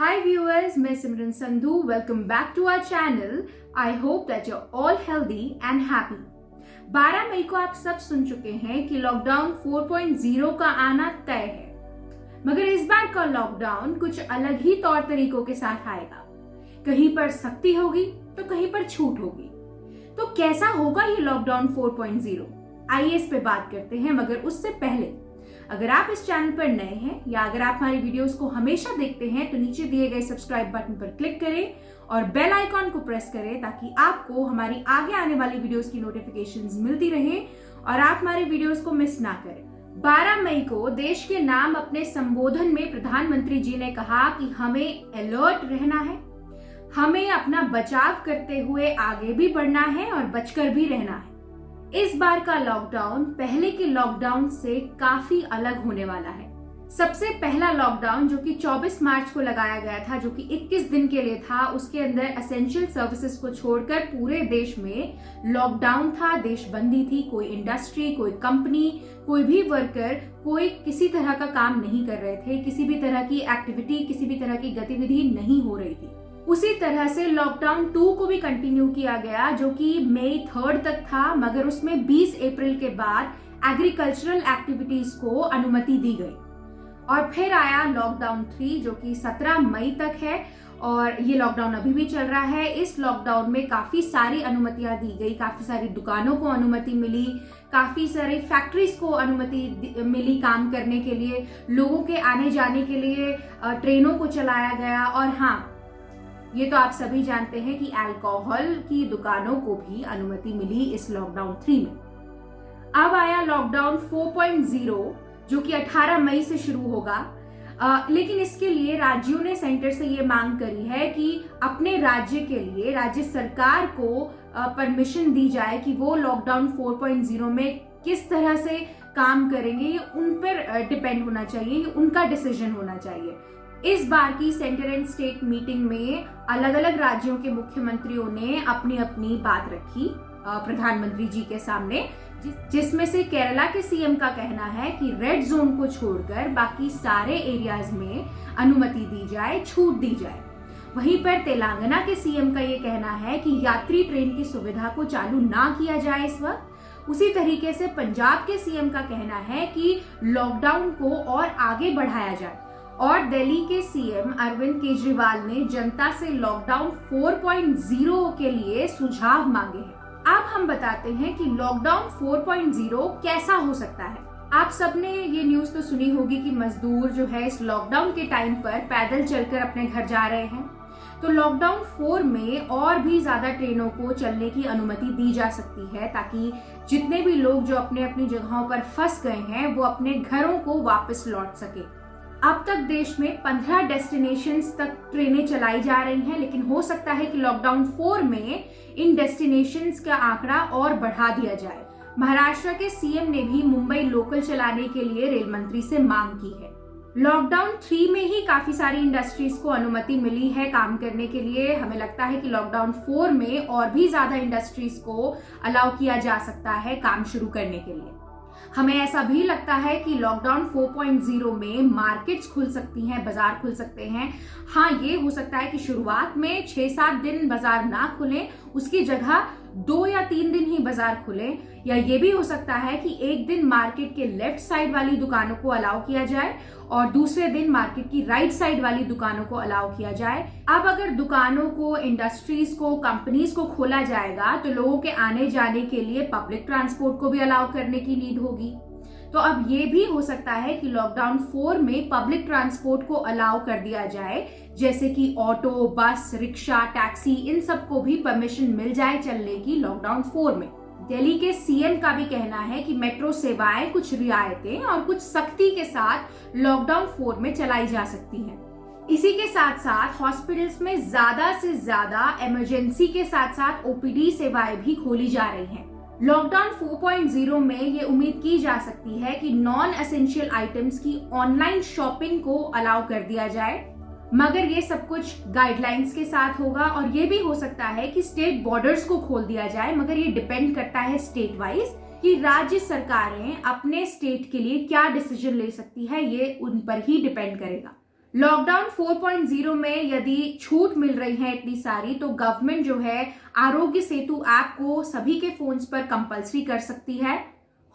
Hi viewers, मैं सिमरन Sandhu. Welcome back to our channel. I hope that you're all healthy and happy. 12 मई को आप सब सुन चुके हैं कि लॉकडाउन 4.0 का आना तय है, मगर इस बार का लॉकडाउन कुछ अलग ही तौर तरीकों के साथ आएगा. कहीं पर सख्ती होगी तो कहीं पर छूट होगी. तो कैसा होगा ये लॉकडाउन 4.0? आइए इस पे बात करते हैं. मगर उससे पहले अगर आप इस चैनल पर नए हैं या अगर आप हमारी वीडियोस को हमेशा देखते हैं तो नीचे दिए गए सब्सक्राइब बटन पर क्लिक करें और बेल आइकॉन को प्रेस करें ताकि आपको हमारी आगे आने वाली वीडियोस की नोटिफिकेशंस मिलती रहें और आप हमारे वीडियोस को मिस ना करें. 12 मई को देश के नाम अपने संबोधन में प्रधानमंत्री जी ने कहा कि हमें अलर्ट रहना है, हमें अपना बचाव करते हुए आगे भी बढ़ना है और बचकर भी रहना है. इस बार का लॉकडाउन पहले के लॉकडाउन से काफी अलग होने वाला है. सबसे पहला लॉकडाउन जो कि 24 मार्च को लगाया गया था, जो कि 21 दिन के लिए था, उसके अंदर एसेंशियल सर्विसेज को छोड़कर पूरे देश में लॉकडाउन था, देशबंदी थी. कोई इंडस्ट्री, कोई कंपनी, कोई भी वर्कर, कोई किसी तरह का काम नहीं कर रहे थे. किसी भी तरह की एक्टिविटी, किसी भी तरह की गतिविधि नहीं हो रही थी. उसी तरह से लॉकडाउन 2 को भी कंटिन्यू किया गया जो कि मई 3 तक था, मगर उसमें 20 अप्रैल के बाद एग्रीकल्चरल एक्टिविटीज को अनुमति दी गई. और फिर आया लॉकडाउन 3 जो कि 17 मई तक है और ये लॉकडाउन अभी भी चल रहा है. इस लॉकडाउन में काफी सारी अनुमतियां दी गई, काफी सारी दुकानों को अनुमति मिली, काफी सारे फैक्ट्रीज को अनुमति मिली काम करने के लिए, लोगों के आने जाने के लिए ट्रेनों को चलाया गया. और हाँ, ये तो आप सभी जानते हैं कि अल्कोहल की दुकानों को भी अनुमति मिली इस लॉकडाउन 3 में. अब आया लॉकडाउन 4.0 जो कि 18 मई से शुरू होगा. लेकिन इसके लिए राज्यों ने सेंटर से ये मांग करी है कि अपने राज्य के लिए राज्य सरकार को परमिशन दी जाए कि वो लॉकडाउन 4.0 में किस तरह से काम करेंगे. ये उन पर डिपेंड होना चाहिए, ये उनका डिसीजन होना चाहिए. इस बार की सेंटर एंड स्टेट मीटिंग में अलग अलग राज्यों के मुख्यमंत्रियों ने अपनी अपनी बात रखी प्रधानमंत्री जी के सामने, जिसमें से केरला के सीएम का कहना है कि रेड जोन को छोड़कर बाकी सारे एरियाज में अनुमति दी जाए, छूट दी जाए. वहीं पर तेलंगाना के सीएम का ये कहना है कि यात्री ट्रेन की सुविधा को चालू ना किया जाए इस वक्त. उसी तरीके से पंजाब के सीएम का कहना है कि लॉकडाउन को और आगे बढ़ाया जाए. और दिल्ली के सीएम अरविंद केजरीवाल ने जनता से लॉकडाउन 4.0 के लिए सुझाव मांगे हैं. अब हम बताते हैं कि लॉकडाउन 4.0 कैसा हो सकता है. आप सबने ये न्यूज तो सुनी होगी कि मजदूर जो है इस लॉकडाउन के टाइम पर पैदल चलकर अपने घर जा रहे हैं. तो लॉकडाउन 4 में और भी ज्यादा ट्रेनों को चलने की अनुमति दी जा सकती है ताकि जितने भी लोग जो अपने अपनी जगहों पर फंस गए हैं वो अपने घरों को वापस लौट सके. अब तक देश में 15 डेस्टिनेशंस तक ट्रेनें चलाई जा रही हैं, लेकिन हो सकता है कि लॉकडाउन 4 में इन डेस्टिनेशंस का आंकड़ा और बढ़ा दिया जाए. महाराष्ट्र के सीएम ने भी मुंबई लोकल चलाने के लिए रेल मंत्री से मांग की है. लॉकडाउन 3 में ही काफी सारी इंडस्ट्रीज को अनुमति मिली है काम करने के लिए. हमें लगता है कि लॉकडाउन 4 में और भी ज्यादा इंडस्ट्रीज को अलाउ किया जा सकता है काम शुरू करने के लिए. हमें ऐसा भी लगता है कि लॉकडाउन 4.0 में मार्केट्स खुल सकती हैं, बाजार खुल सकते हैं. हाँ, ये हो सकता है कि शुरुआत में 6-7 दिन बाजार ना खुलें, उसकी जगह 2 या 3 दिन ही बाजार खुलें. या ये भी हो सकता है कि एक दिन मार्केट के लेफ्ट साइड वाली दुकानों को अलाउ किया जाए और दूसरे दिन मार्केट की राइट साइड वाली दुकानों को अलाउ किया जाए. अब अगर दुकानों को, इंडस्ट्रीज को, कंपनीज को खोला जाएगा तो लोगों के आने जाने के लिए पब्लिक ट्रांसपोर्ट को भी अलाउ करने की नीड होगी. तो अब ये भी हो सकता है कि लॉकडाउन 4 में पब्लिक ट्रांसपोर्ट को अलाउ कर दिया जाए, जैसे कि ऑटो, बस, रिक्शा, टैक्सी, इन सबको भी परमिशन मिल जाए चलने की लॉकडाउन 4 में. दिल्ली के सीएम का भी कहना है कि मेट्रो सेवाएं कुछ रियायतें और कुछ सख्ती के साथ लॉकडाउन 4 में चलाई जा सकती हैं. इसी के साथ साथ हॉस्पिटल्स में ज्यादा से ज्यादा इमरजेंसी के साथ साथ ओपीडी सेवाएं भी खोली जा रही हैं. लॉकडाउन 4.0 में ये उम्मीद की जा सकती है कि नॉन एसेंशियल आइटम्स की ऑनलाइन शॉपिंग को अलाउ कर दिया जाए, मगर ये सब कुछ गाइडलाइंस के साथ होगा. और ये भी हो सकता है कि स्टेट बॉर्डर्स को खोल दिया जाए, मगर ये डिपेंड करता है स्टेट वाइज कि राज्य सरकारें अपने स्टेट के लिए क्या डिसीजन ले सकती है, ये उन पर ही डिपेंड करेगा. लॉकडाउन 4.0 में यदि छूट मिल रही है इतनी सारी, तो गवर्नमेंट जो है आरोग्य सेतु ऐप को सभी के फोन्स पर कंपलसरी कर सकती है।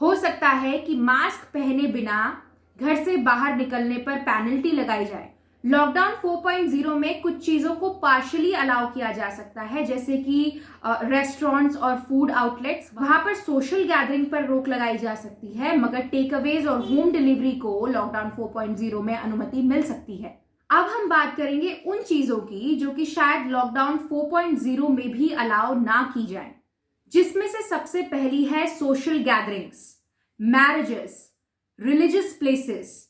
हो सकता है कि मास्क पहने बिना घर से बाहर निकलने पर पेनल्टी लगाई जाए। लॉकडाउन 4.0 में कुछ चीजों को पार्शियली अलाउ किया जा सकता है, जैसे कि रेस्टोरेंट्स और फूड आउटलेट्स, वहां पर सोशल गैदरिंग पर रोक लगाई जा सकती है, मगर टेक अवेज और होम डिलीवरी को लॉकडाउन 4.0 में अनुमति मिल सकती है। अब हम बात करेंगे उन चीजों की जो कि शायद लॉकडाउन 4.0 में भी अलाउ ना की जाए, जिसमें से सबसे पहली है social gatherings, marriages, religious places,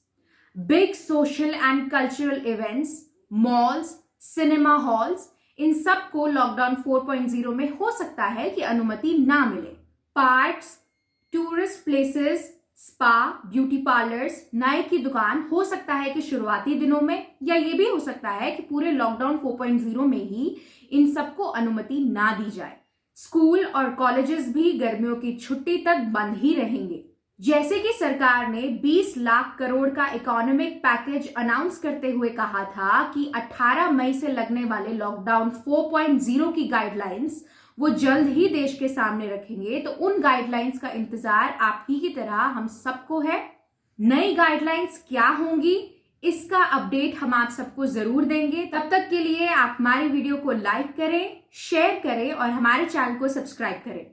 big social and cultural events, malls, cinema halls, इन सब को लॉकडाउन 4.0 में हो सकता है कि अनुमति ना मिले। Parks, tourist places, spa, beauty parlours, नाई की दुकान, हो सकता है कि शुरुआती दिनों में, या ये भी हो सकता है कि पूरे लॉकडाउन 4.0 में ही इन सबको अनुमति ना दी जाए। स्कूल और कॉलेजेस भी गर्मियों की छुट्टी तक बंद ही रहेंगे। जैसे कि सरकार ने 20 लाख करोड़ का इकोनॉमिक पैकेज अनाउंस करते हुए कहा था कि 18 मई से लगने वाले लॉकडाउन 4.0 की गाइडलाइंस वो जल्द ही देश के सामने रखेंगे, तो उन गाइडलाइंस का इंतजार आप ही की तरह हम सबको है। नई गाइडलाइंस क्या होंगी, इसका अपडेट हम आप सबको जरूर देंगे। तब तक के लिए आप हमारी वीडियो को लाइक करें, शेयर करें और हमारे चैनल को सब्सक्राइब करें।